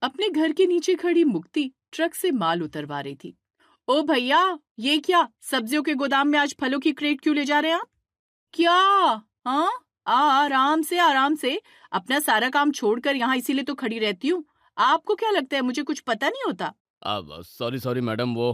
अपने घर के नीचे खड़ी मुक्ति ट्रक से माल उतरवा रही थी। ओ भैया, ये क्या सब्जियों के गोदाम में आज फलों की क्रेट क्यों ले जा रहे हैं आप? क्या? हाँ, आराम से आराम से। अपना सारा काम छोड़कर यहाँ इसीलिए तो खड़ी रहती हूँ। आपको क्या लगता है मुझे कुछ पता नहीं होता? अब सॉरी सॉरी मैडम, वो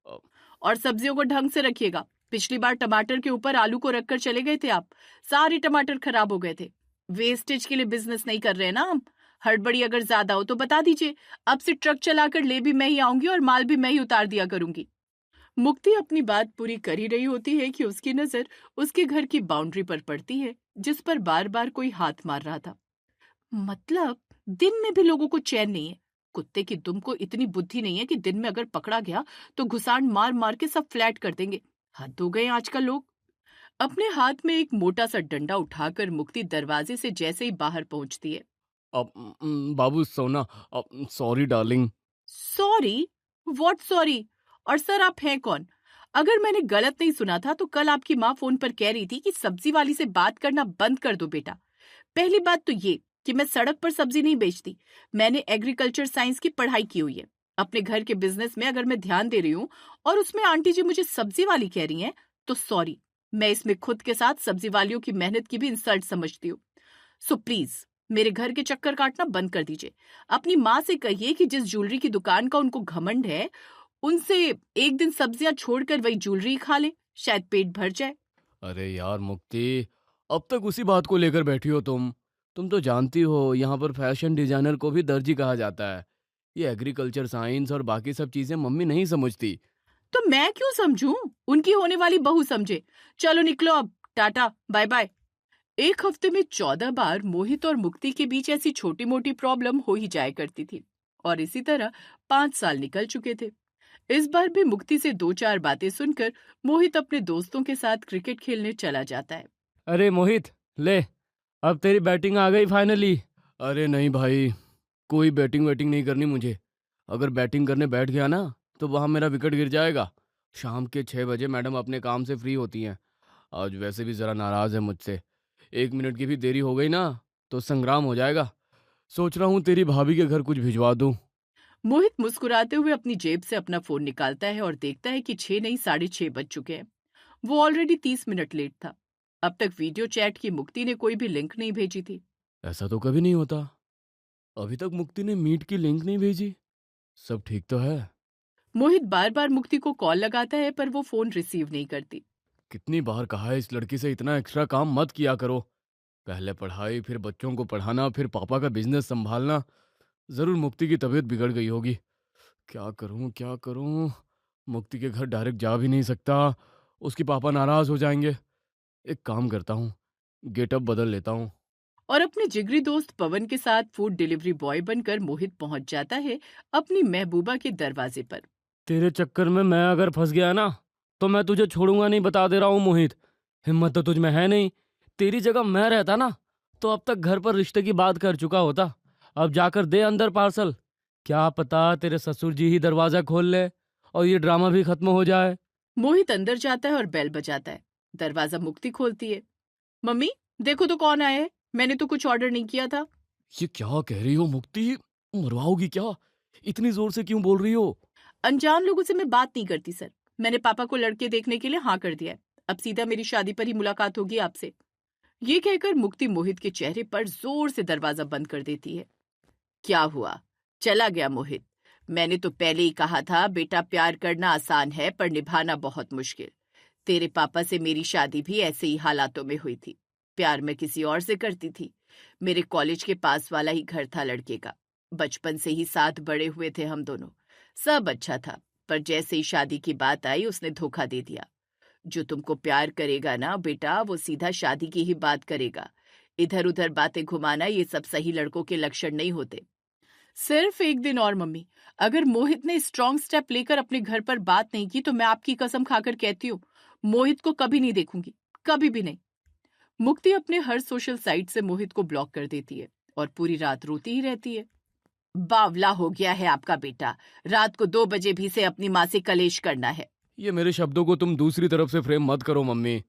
अ, और सब्जियों को ढंग से रखिएगा। पिछली बार टमाटर के ऊपर आलू को रखकर चले गए थे आप। सारे टमाटर खराब हो गए थे। वेस्टेज के लिए बिजनेस नहीं कर रहे हैं ना हम। हड़बड़ी अगर ज्यादा हो तो बता दीजिए। अब से ट्रक चलाकर ले भी मैं ही आऊंगी और माल भी मैं ही उतार दिया करूंगी। मुक्ति अपनी बात पूरी कर ही रही होती है कि उसकी नजर उसके घर की बाउंड्री पर पड़ती है, जिस पर बार बार कोई हाथ मार रहा था। मतलब दिन में भी लोगों को चैन नहीं है। कुत्ते की दुम को इतनी बुद्धि नहीं है कि दिन में अगर पकड़ा गया तो घुसाड़ मार मार के सब फ्लैट कर देंगे। हद हो गए आजकल लोग। अपने हाथ में एक मोटा सा डंडा उठाकर मुक्ति दरवाजे से जैसे ही बाहर पहुंचती है। बाबू सोना, sorry darling. Sorry? What sorry? और सर आप हैं कौन? अगर मैंने गलत नहीं सुना था तो कल आपकी माँ फोन पर कह रही थी कि सब्जी वाली से बात करना बंद कर दो बेटा। पहली बात तो ये कि मैं सड़क पर सब्जी नहीं बेचती। मैंने एग्रीकल्चर साइंस की पढ़ाई की हुई है। अपने घर के बिजनेस में अगर मैं ध्यान दे रही हूँ और उसमें आंटी जी मुझे सब्जी वाली कह रही हैं, तो सॉरी। मैं इसमें खुद के साथ सब्जी वालियों की मेहनत की भी इंसल्ट समझती हूँ। सो प्लीज मेरे घर के चक्कर काटना बंद कर दीजिए। अपनी माँ से कहिए कि जिस ज्वेलरी की दुकान का उनको घमंड है, उनसे एक दिन सब्जियां छोड़कर वही ज्वेलरी खा ले, शायद पेट भर जाए। अरे यार मुक्ति, अब तक उसी बात को लेकर बैठी हो तुम तो जानती हो यहाँ पर फैशन डिजाइनर को भी दर्जी कहा जाता है। ये एग्रीकल्चर साइंस और बाकी सब चीजें मम्मी नहीं समझती। तो मैं क्यों समझूं? उनकी होने वाली बहू समझे। चलो निकलो अब, टाटा बाय बाय। एक हफ्ते में 14 बार मोहित और मुक्ति के बीच ऐसी छोटी मोटी प्रॉब्लम हो ही जाया करती थी। और इसी तरह 5 साल निकल चुके थे। इस बार भी मुक्ति से दो चार बातें सुनकर मोहित अपने दोस्तों के साथ क्रिकेट खेलने चला जाता है। अरे मोहित, ले, अब तेरी बैटिंग आ गई फाइनली। अरे नहीं भाई, कोई बैटिंग वैटिंग नहीं करनी मुझे। अगर बैटिंग करने बैठ गया ना तो वहाँ मेरा विकेट गिर जाएगा। शाम के 6 बजे मैडम अपने काम से फ्री होती हैं। आज वैसे भी ज़रा नाराज़ है मुझसे। 1 मिनट की भी देरी हो गई ना तो संग्राम हो जाएगा। सोच रहा हूँ तेरी भाभी के घर कुछ भिजवा दूँ। मोहित मुस्कुराते हुए अपनी जेब से अपना फोन निकालता है और देखता है कि 6 नहीं 6:30 बज चुके हैं। वो ऑलरेडी 30 मिनट लेट था। अब तक वीडियो चैट की मुक्ति ने कोई भी लिंक नहीं भेजी थी। ऐसा तो कभी नहीं होता। अभी तक मुक्ति ने मीट की लिंक नहीं भेजी। सब ठीक तो है। मोहित बार बार मुक्ति को कॉल लगाता है पर वो फोन रिसीव नहीं करती। कितनी बार कहा है इस लड़की से इतना एक्स्ट्रा काम मत किया करो। पहले पढ़ाई, फिर बच्चों को पढ़ाना, फिर पापा का बिजनेस संभालना। जरूर मुक्ति की तबीयत बिगड़ गई होगी। क्या करूं क्या करूं। मुक्ति के घर डायरेक्ट जा भी नहीं सकता, उसके पापा नाराज हो जाएंगे। एक काम करता हूँ, गेटअप बदल लेता हूँ। और अपने जिगरी दोस्त पवन के साथ फूड डिलीवरी बॉय बनकर मोहित पहुंच जाता है अपनी महबूबा के दरवाजे पर। तेरे चक्कर में मैं अगर फंस गया ना तो मैं तुझे छोड़ूंगा नहीं, बता दे रहा हूँ मोहित। हिम्मत तो तुझ में है नहीं। तेरी जगह मैं रहता ना तो अब तक घर पर रिश्ते की बात कर चुका होता। अब जाकर दे अंदर पार्सल। क्या पता तेरे ससुर जी ही दरवाजा खोल ले और ये ड्रामा भी खत्म हो जाए। मोहित अंदर जाता है और बेल बजाता है। दरवाजा मुक्ति खोलती है। मम्मी, देखो तो कौन आया है। मैंने तो कुछ ऑर्डर नहीं किया था। ये क्या कह रही हो मुक्ति? मरवाओगी क्या? इतनी जोर से क्यों बोल रही हो? अनजान लोगों से मैं बात नहीं करती सर। मैंने पापा को लड़के देखने के लिए हाँ कर दिया है। अब सीधा मेरी शादी पर ही मुलाकात होगी आपसे। ये कहकर मुक्ति मोहित के चेहरे पर जोर से दरवाजा बंद कर देती है। क्या हुआ? चला गया मोहित? मैंने तो पहले ही कहा था बेटा, प्यार करना आसान है पर निभाना बहुत मुश्किल। तेरे पापा से मेरी शादी भी ऐसे ही हालातों में हुई थी। प्यार मैं किसी और से करती थी। मेरे कॉलेज के पास वाला ही घर था लड़के का। बचपन से ही साथ बड़े हुए थे हम दोनों। सब अच्छा था, पर जैसे ही शादी की बात आई उसने धोखा दे दिया। जो तुमको प्यार करेगा ना बेटा, वो सीधा शादी की ही बात करेगा। इधर उधर बातें घुमाना ये सब सही लड़कों के लक्षण नहीं होते। सिर्फ एक दिन और मम्मी। अगर मोहित ने स्ट्रॉन्ग स्टेप लेकर अपने घर पर बात नहीं की तो मैं आपकी कसम खाकर कहती हूँ, मोहित को कभी नहीं देखूंगी। कभी भी नहीं। मुक्ति अपने हर सोशल साइट से मोहित को ब्लॉक कर देती है और पूरी रात रोती ही रहती है। बावला हो गया है आपका बेटा। रात को 2 बजे भी से अपनी माँ से कलेश करना है। ये मेरे शब्दों को तुम दूसरी तरफ से फ्रेम मत करो मम्मी।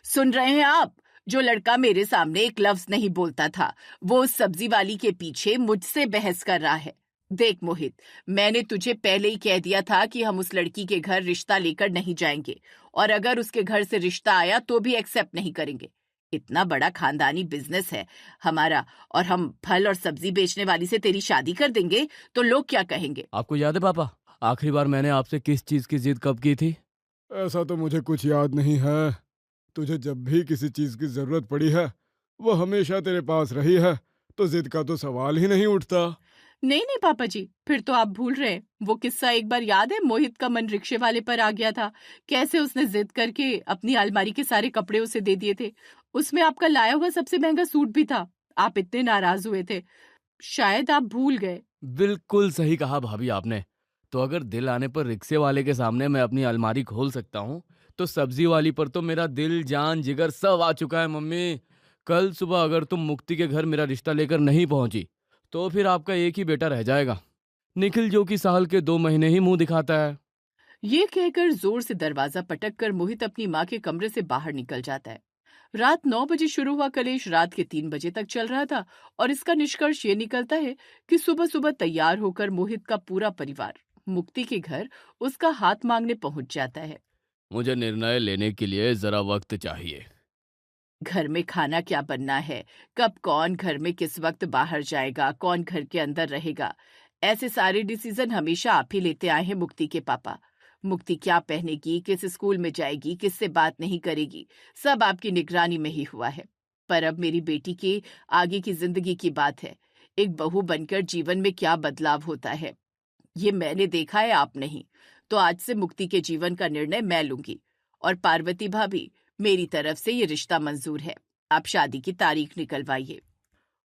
सुन रहे हैं आप? जो लड़का मेरे सामने एक लफ्ज नहीं बोलता था, वो उस सब्जी वाली के पीछे मुझसे बहस कर रहा है। देख मोहित, मैंने तुझे पहले ही कह दिया था कि हम उस लड़की के घर रिश्ता लेकर नहीं जाएंगे, और अगर उसके घर से रिश्ता आया तो भी एक्सेप्ट नहीं करेंगे। इतना बड़ा खानदानी बिजनेस है हमारा, और हम फल और सब्जी बेचने वाली से तेरी शादी कर देंगे तो लोग क्या कहेंगे? आपको याद है पापा, आखिरी बार मैंने आपसे किस चीज़ की जिद कब की थी? ऐसा तो मुझे कुछ याद नहीं है। तुझे जब भी किसी चीज की जरूरत पड़ी है, वो हमेशा तेरे पास रही है, तो जिद का तो सवाल ही नहीं उठता। नहीं नहीं पापा जी, फिर तो आप भूल रहे हैं। वो किस्सा एक बार याद है, मोहित का मन रिक्शे वाले पर आ गया था। कैसे उसने जिद करके अपनी अलमारी के सारे कपड़े उसे दे दिए थे। उसमें आपका लाया हुआ सबसे महंगा सूट भी था। आप इतने नाराज हुए थे, शायद आप भूल गए। बिल्कुल सही कहा भाभी आपने। तो अगर दिल आने पर रिक्शे वाले के सामने मैं अपनी अलमारी खोल सकता हूँ, तो सब्जी वाली पर तो मेरा दिल जान जिगर सब आ चुका है मम्मी। कल सुबह अगर तुम मुक्ति के घर मेरा रिश्ता लेकर नहीं पहुंची, तो फिर आपका एक ही बेटा रह जाएगा, निखिल, जो कि साल के 2 महीने ही मुंह दिखाता है। ये कहकर जोर से दरवाजा पटक कर मोहित अपनी माँ के कमरे से बाहर निकल जाता है। रात 9 बजे शुरू हुआ कलेश रात के 3 बजे तक चल रहा था, और इसका निष्कर्ष ये निकलता है कि सुबह सुबह तैयार होकर मोहित का पूरा परिवार मुक्ति के घर उसका हाथ मांगने पहुंच जाता है। मुझे निर्णय लेने के लिए जरा वक्त चाहिए। घर में खाना क्या बनना है, कब कौन घर में किस वक्त बाहर जाएगा, कौन घर के अंदर रहेगा, ऐसे सारे डिसीजन हमेशा आप ही लेते आए हैं मुक्ति के पापा। मुक्ति क्या पहनेगी, किस स्कूल में जाएगी, किससे बात नहीं करेगी, सब आपकी निगरानी में ही हुआ है। पर अब मेरी बेटी के आगे की जिंदगी की बात है। एक बहू बनकर जीवन में क्या बदलाव होता है, ये मैंने देखा है, आप नहीं। तो आज से मुक्ति के जीवन का निर्णय मैं लूंगी। और पार्वती भाभी, मेरी तरफ से ये रिश्ता मंजूर है। आप शादी की तारीख निकलवाइए।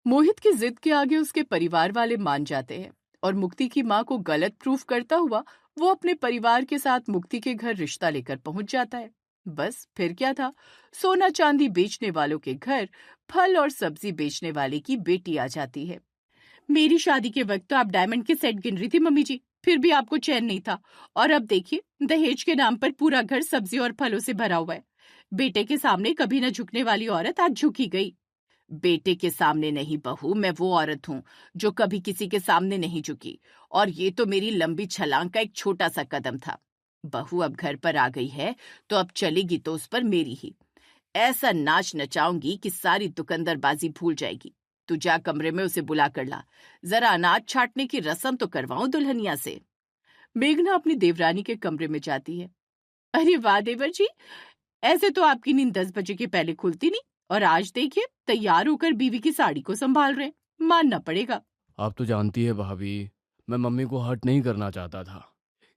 मोहित की जिद के आगे उसके परिवार वाले मान जाते हैं, और मुक्ति की माँ को गलत प्रूफ करता हुआ वो अपने परिवार के साथ मुक्ति के घर रिश्ता लेकर पहुंच जाता है। बस फिर क्या था, सोना चांदी बेचने वालों के घर फल और सब्जी बेचने वाले की बेटी आ जाती है। मेरी शादी के वक्त तो आप डायमंड के सेट गिन रही थी मम्मी जी, फिर भी आपको चैन नहीं था। और अब देखिए, दहेज के नाम पर पूरा घर सब्जी और फलों से भरा हुआ है। बेटे के सामने कभी न झुकने वाली औरत आज झुकी गई। बेटे के सामने नहीं बहू, मैं वो औरत हूँ जो कभी किसी के सामने नहीं झुकी, और ये तो मेरी लंबी छलांग का एक छोटा सा कदम था। बहू अब घर पर आ गई है, तो अब चलेगी तो उस पर मेरी ही। ऐसा नाच नचाऊंगी कि सारी दुकानदारबाजी भूल जाएगी। तू जा कमरे में उसे बुला कर ला, जरा अनाज छाटने की रस्म तो करवाऊं दुल्हनिया से। मेघना अपनी देवरानी के कमरे में जाती है। अरे वाह देवर जी, ऐसे तो आपकी नींद 10 बजे के पहले खुलती नहीं, और आज देखिए तैयार होकर बीवी की साड़ी को संभाल रहे हैं। मानना पड़ेगा। आप तो जानती है भाभी, मैं मम्मी को हर्ट नहीं करना चाहता था,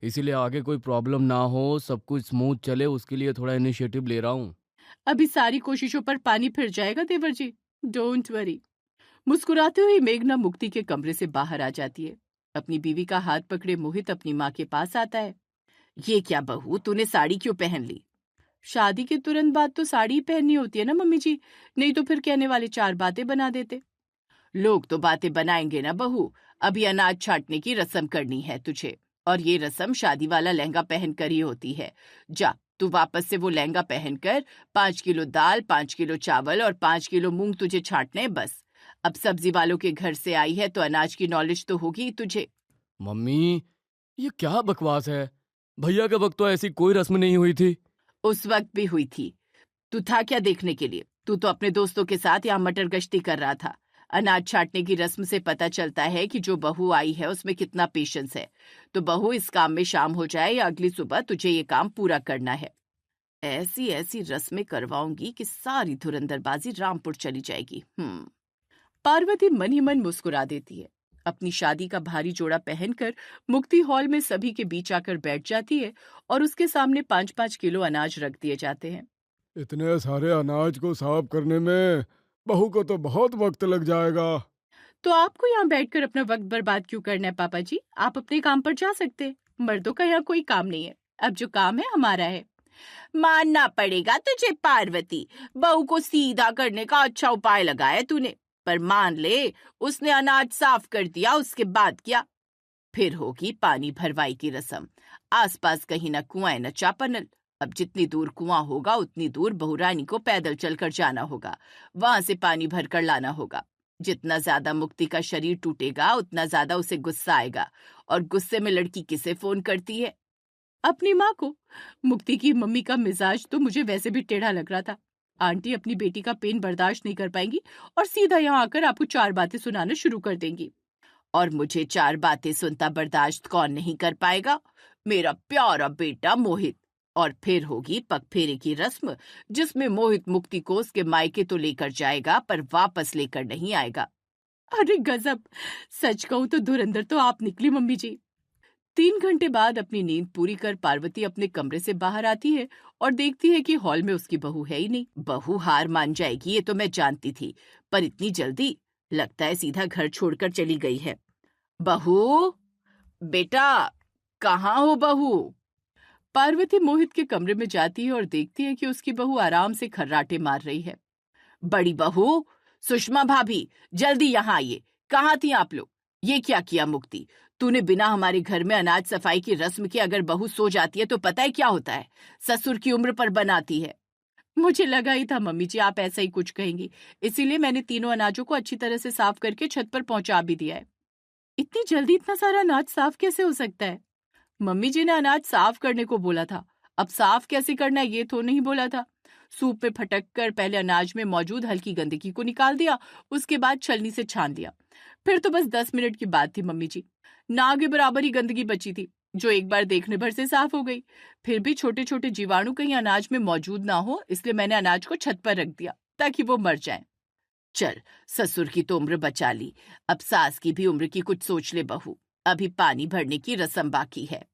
इसीलिए आगे कोई प्रॉब्लम ना हो, सब कुछ स्मूथ चले, उसके लिए थोड़ा इनिशिएटिव ले रहा हूँ। अभी सारी कोशिशों पर पानी फिर जाएगा देवर जी, डोंट वरी। मुस्कुराते हुए मेघना मुक्ति के कमरे से बाहर आ जाती है। अपनी बीवी का हाथ पकड़े मोहित अपनी माँ के पास आता है। ये क्या बहू, तूने साड़ी क्यों पहन ली? शादी के तुरंत बाद तो साड़ी ही पहननी होती है ना मम्मी जी, नहीं तो फिर कहने वाले 4 बातें बना देते। लोग तो बातें बनाएंगे ना बहू। अभी अनाज छाटने की रस्म करनी है तुझे, और ये रस्म शादी वाला लहंगा पहनकर ही होती है। जा, तू वापस से वो लहंगा पहनकर 5 किलो दाल, 5 किलो चावल और 5 किलो मूंग तुझे छाटने हैं बस। अब सब्जी वालों के घर से आई है तो अनाज की नॉलेज तो होगी ही तुझे। मम्मी, ये क्या बकवास है? भैया के वक्त तो ऐसी कोई रस्म नहीं हुई थी। उस वक्त भी हुई थी। तू था क्या देखने के लिए? तू तो अपने दोस्तों के साथ यहाँ मटर गश्ती कर रहा था। अनाज छाटने की रस्म से पता चलता है कि जो बहू आई है उसमें कितना पेशेंस है। तो बहू, इस काम में शाम हो जाए या अगली सुबह, तुझे ये काम पूरा करना है। ऐसी ऐसी रस्में करवाऊंगी कि सारी धुरंधरबाजी रामपुर चली जाएगी। पार्वती मन ही मन मुस्कुरा देती है। अपनी शादी का भारी जोड़ा पहनकर मुक्ति हॉल में सभी के बीच आकर बैठ जाती है, और उसके सामने 5-5 किलो अनाज रख दिए जाते हैं। इतने सारे अनाज को साफ करने में बहू को तो बहुत वक्त लग जाएगा। तो आपको यहाँ बैठकर अपना वक्त बर्बाद क्यों करना है पापा जी? आप अपने काम पर जा सकते हैं। मर्दों का यहाँ कोई काम नहीं है। अब जो काम है हमारा है। मानना पड़ेगा तुझे पार्वती, बहू को सीधा करने का अच्छा उपाय लगाया तूने। पर मान ले, उसने अनाज साफ कर दिया, उसके बाद क्या? फिर होगी पानी भरवाई की रस्म। आसपास कहीं न कुआं है न चापानल। अब जितनी दूर कुआं होगा उतनी दूर बहुरानी को पैदल चलकर जाना होगा, वहां से पानी भरकर लाना होगा। जितना ज्यादा मुक्ति का शरीर टूटेगा उतना ज्यादा उसे गुस्सा आएगा, और गुस्से में लड़की किसे फोन करती है? अपनी माँ को। मुक्ति की मम्मी का मिजाज तो मुझे वैसे भी टेढ़ा लग रहा था। आंटी अपनी बेटी का पेन बर्दाश्त नहीं कर पाएंगी और सीधा यहाँ आकर आपको 4 बातें सुनाना शुरू कर देंगी। और मुझे 4 बातें सुनता बर्दाश्त कौन नहीं कर पाएगा? मेरा प्यारा बेटा मोहित। और फिर होगी पगफेरे की रस्म, जिसमें मोहित मुक्ति को उसके मायके तो लेकर जाएगा पर वापस लेकर नहीं आएगा। अरे गजब! सच कहूं तो धुरंधर तो आप निकली मम्मी जी। 3 घंटे बाद अपनी नींद पूरी कर पार्वती अपने कमरे से बाहर आती है और देखती है कि हॉल में उसकी बहू है ही नहीं। बहू हार मान जाएगी ये तो मैं जानती थी, पर इतनी जल्दी? लगता है सीधा घर छोड़कर चली गई है। बहू, बेटा, कहाँ हो बहू? पार्वती मोहित के कमरे में जाती है और देखती है कि उसकी बहू आराम से खर्राटे मार रही है। बड़ी बहू, सुषमा भाभी, जल्दी यहाँ आइए। कहाँ थी आप लोग? ये क्या किया मुक्ति? तूने बिना हमारे घर में अनाज सफाई की रस्म के अगर बहू सो जाती है तो पता है क्या होता है? ससुर की उम्र पर बनाती है। मुझे लगा ही था मम्मी जी आप ऐसा ही कुछ कहेंगी, इसीलिए मैंने तीनों अनाजों को अच्छी तरह से साफ करके छत पर पहुंचा भी दिया है। इतनी जल्दी इतना सारा अनाज साफ कैसे हो सकता है? मम्मी जी ने अनाज साफ करने को बोला था, अब साफ कैसे करना है ये तो नहीं बोला था। सूप में फटक कर पहले अनाज में मौजूद हल्की गंदगी को निकाल दिया, उसके बाद छलनी से छान दिया। फिर तो बस 10 मिनट की बात थी मम्मी जी। ना के बराबर ही गंदगी बची थी, जो एक बार देखने भर से साफ हो गई। फिर भी छोटे छोटे जीवाणु कहीं अनाज में मौजूद ना हो, इसलिए मैंने अनाज को छत पर रख दिया ताकि वो मर जाए। चल, ससुर की तो उम्र बचा ली, अब सास की भी उम्र की कुछ सोच ले बहू। अभी पानी भरने की रस्म बाकी है।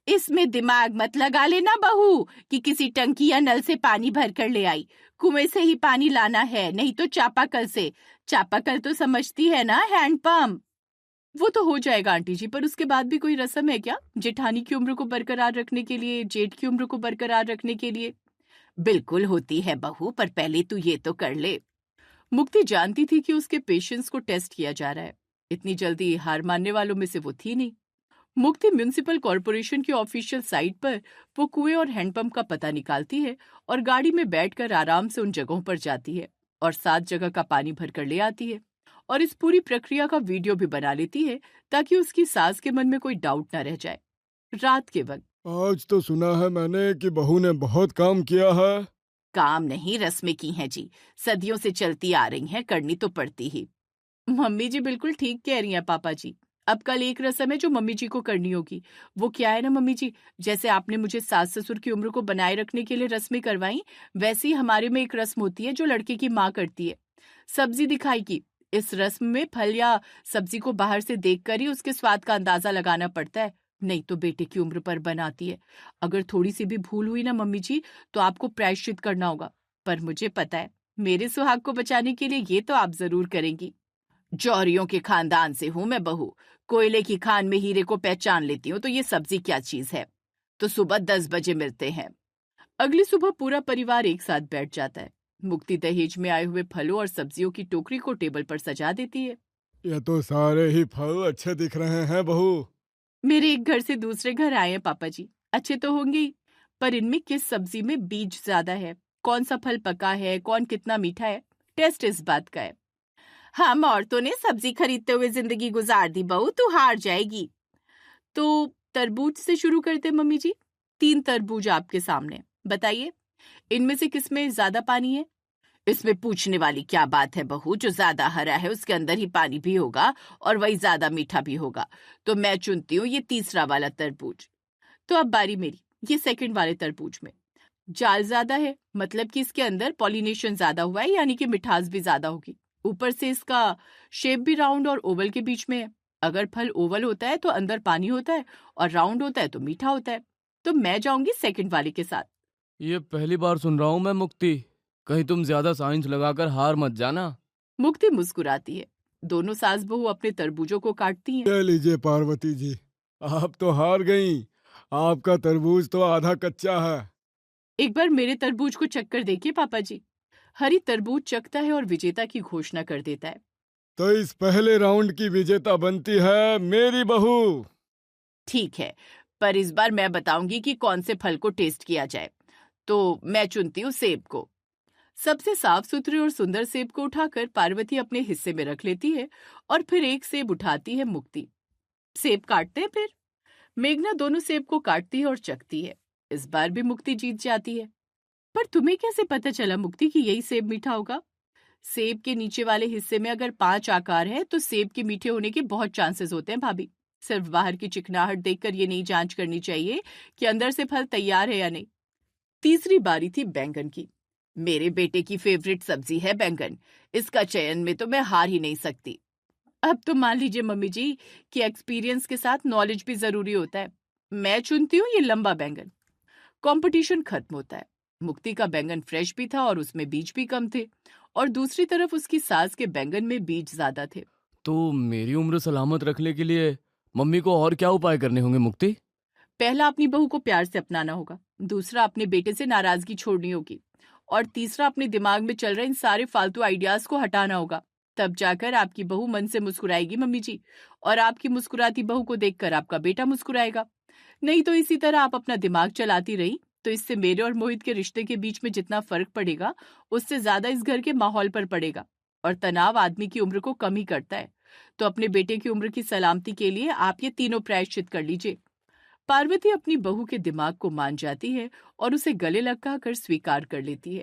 इसमें दिमाग मत लगा लेना बहू कि किसी टंकी या नल से पानी भर कर ले आई। कुएं से ही पानी लाना है, नहीं तो चापाकल से। चापाकल तो समझती है ना, हैंडपंप। वो तो हो जाएगा आंटी जी, पर उसके बाद भी कोई रस्म है क्या? जेठानी की उम्र को बरकरार रखने के लिए, जेठ की उम्र को बरकरार रखने के लिए? बिल्कुल होती है बहू, पर पहले तू ये तो कर ले। मुक्ति जानती थी कि उसके पेशेंस को टेस्ट किया जा रहा है। इतनी जल्दी हार मानने वालों में से वो थी नहीं। मुक्ति म्युनिसिपल कॉर्पोरेशन की ऑफिशियल साइट पर वो कुएं और हैंडपंप का पता निकालती है और गाड़ी में बैठकर आराम से उन जगहों पर जाती है और 7 जगह का पानी भरकर ले आती है और इस पूरी प्रक्रिया का वीडियो भी बना लेती है ताकि उसकी सास के मन में कोई डाउट न रह जाए। रात के वक्त। आज तो सुना है मैंने कि बहू ने बहुत काम किया है। काम नहीं, रस्में की हैं जी, सदियों से चलती आ रही हैं, करनी तो पड़ती ही। मम्मी जी बिल्कुल ठीक कह रही हैं पापा जी। अब कल एक रस्म है जो मम्मी जी को करनी होगी। वो क्या है ना मम्मी जी, जैसे आपने मुझे सास ससुर की उम्र को बनाए रखने के लिए रस्में करवाई, वैसे ही हमारे में एक रस्म होती है जो लड़के की माँ करती है, सब्जी दिखाई की। इस रस्म में फल या सब्जी को बाहर से देखकर ही उसके स्वाद का अंदाजा लगाना पड़ता है, नहीं तो बेटे की उम्र पर बनाती है। अगर थोड़ी सी भी भूल हुई ना मम्मी जी तो आपको प्रायश्चित करना होगा, पर मुझे पता है मेरे सुहाग को बचाने के लिए ये तो आप जरूर करेंगी। जौहरियों के खानदान से हूं मैं बहू, कोयले की खान में हीरे को पहचान लेती हूँ, तो ये सब्जी क्या चीज है। तो सुबह 10 बजे मिलते हैं। अगली सुबह पूरा परिवार एक साथ बैठ जाता है। मुक्ति दहेज में आए हुए फलों और सब्जियों की टोकरी को टेबल पर सजा देती है। ये तो सारे ही फल अच्छे दिख रहे हैं बहू। मेरे एक घर से दूसरे घर आए हैं पापा जी, अच्छे तो होंगे ही, पर इनमें किस सब्जी में बीज ज्यादा है, कौन सा फल पका है, कौन कितना मीठा है, टेस्ट इस बात का है। हम औरतों ने सब्जी खरीदते हुए जिंदगी गुजार दी बहू, तू हार जाएगी। तो तरबूज से शुरू करते मम्मी जी। 3 तरबूज आपके सामने, बताइए इनमें से किसमें ज्यादा पानी है? इसमें पूछने वाली क्या बात है बहू, जो ज्यादा हरा है उसके अंदर ही पानी भी होगा और वही ज्यादा मीठा भी होगा। तो मैं चुनती हूँ ये तीसरा वाला तरबूज। तो अब बारी मेरी, ये सेकंड वाले तरबूज में जाल ज्यादा है, मतलब कि इसके अंदर पॉलिनेशन ज्यादा हुआ है, यानी कि मिठास भी ज्यादा होगी। ऊपर से इसका शेप भी राउंड और ओवल के बीच में है। अगर फल ओवल होता है तो अंदर पानी होता है और राउंड होता है तो मीठा होता है। तो मैं जाऊंगी सेकंड वाले के साथ। ये पहली बार सुन रहा हूँ मैं मुक्ति, कहीं तुम ज्यादा साइंस लगाकर हार मत जाना। मुक्ति मुस्कुराती है। दोनों सास बहू अपने तरबूजों को काटती हैं। ले लीजिए पार्वती जी, आप तो हार गईं। आपका तरबूज तो आधा कच्चा है। एक बार मेरे तरबूज को चक्कर देखिए पापा जी। हरी तरबूज चखता है और विजेता की घोषणा कर देता है। तो इस पहले राउंड की विजेता बनती है मेरी बहू। ठीक है, पर इस बार मैं बताऊंगी कि कौन से फल को टेस्ट किया जाए। तो मैं चुनती हूँ सेब को। सबसे साफ सुथरे और सुंदर सेब को उठाकर पार्वती अपने हिस्से में रख लेती है और फिर एक सेब उठाती है मुक्ति। सेब काटते हैं फिर। मेघना दोनों सेब को काटती है और चखती है। इस बार भी मुक्ति जीत जाती है। पर तुम्हें कैसे पता चला मुक्ति कि यही सेब मीठा होगा? सेब के नीचे वाले हिस्से में अगर 5 आकार है तो सेब के मीठे होने के बहुत चांसेस होते हैं भाभी। सिर्फ बाहर की चिकनाहट देखकर ये नहीं जांच करनी चाहिए कि अंदर से फल तैयार है या नहीं। तीसरी बारी थी बैंगन की। मेरे बेटे की फेवरेट सब्जी है बैंगन। इसका चयन में तो मैं हार ही नहीं सकती। अब तो मान लीजिए मम्मी जी कि एक्सपीरियंस के साथ नॉलेज भी जरूरी होता है। मैं चुनती हूँ ये लंबा बैंगन। कंपटीशन खत्म होता है। मुक्ति का बैंगन फ्रेश भी था और उसमें बीज भी कम थे, और दूसरी तरफ उसकी सास के बैंगन में बीज ज्यादा थे। तो मेरी उम्र सलामत रखने के लिए मम्मी को और क्या उपाय करने होंगे मुक्ति? पहला, अपनी बहू को प्यार से अपनाना होगा। दूसरा, अपने बेटे से नाराजगी छोड़नी होगी। और तीसरा, अपने दिमाग में चल रहे इन सारे फालतू आइडियाज को हटाना होगा। तब जाकर आपकी बहू मन से मुस्कुराएगी मम्मी जी, और आपकी मुस्कुराती बहू को देखकर आपका बेटा मुस्कुराएगा। नहीं तो इसी तरह आप अपना दिमाग चलाती रही तो इससे मेरे और मोहित के रिश्ते के बीच में जितना फर्क पड़ेगा उससे ज्यादा इस घर के माहौल पर पड़ेगा, और तनाव आदमी की उम्र को कम ही करता है। तो अपने बेटे की उम्र की सलामती के लिए आप ये तीनों प्रायश्चित कर लीजिए। पार्वती अपनी बहू के दिमाग को मान जाती है और उसे गले लगाकर स्वीकार कर लेती है।